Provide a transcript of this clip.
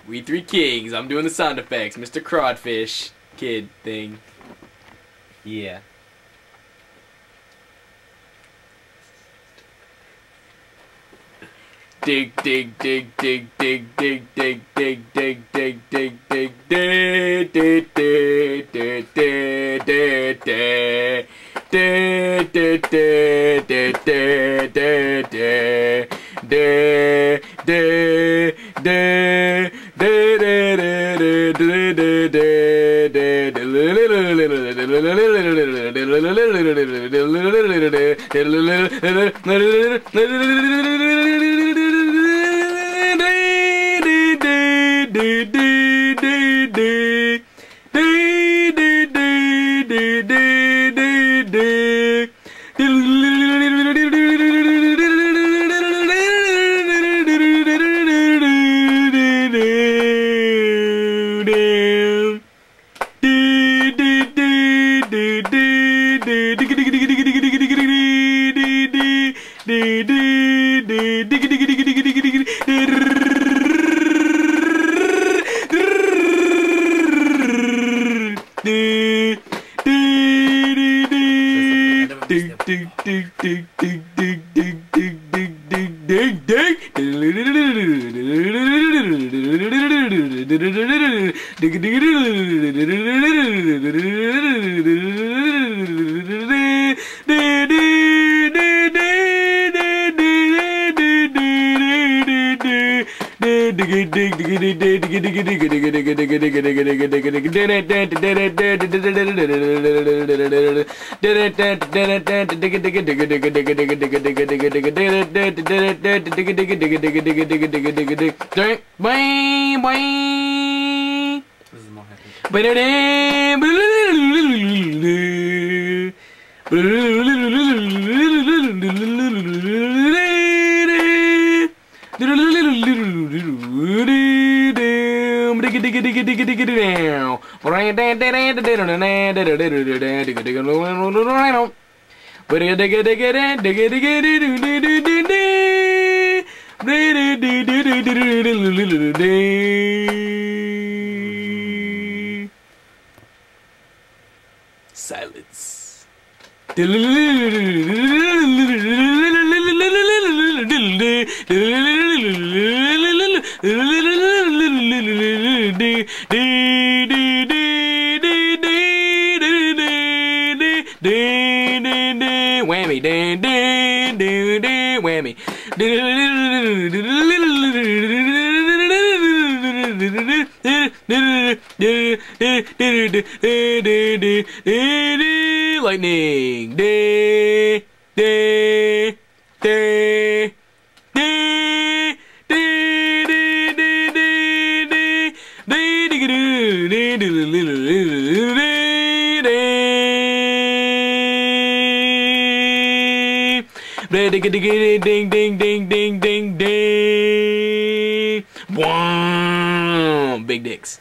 We Three Kings. I'm doing the sound effects. Mr. Crawfish Kid thing. Yeah. Dig, dig, dig, dig, dig, dig, dig, dig, dig, dig, dig, dig, dig, dig, dig, dig, dig, Silence. Whammy, whammy. Lightning. Ding ding ding ding ding ding. Big dicks.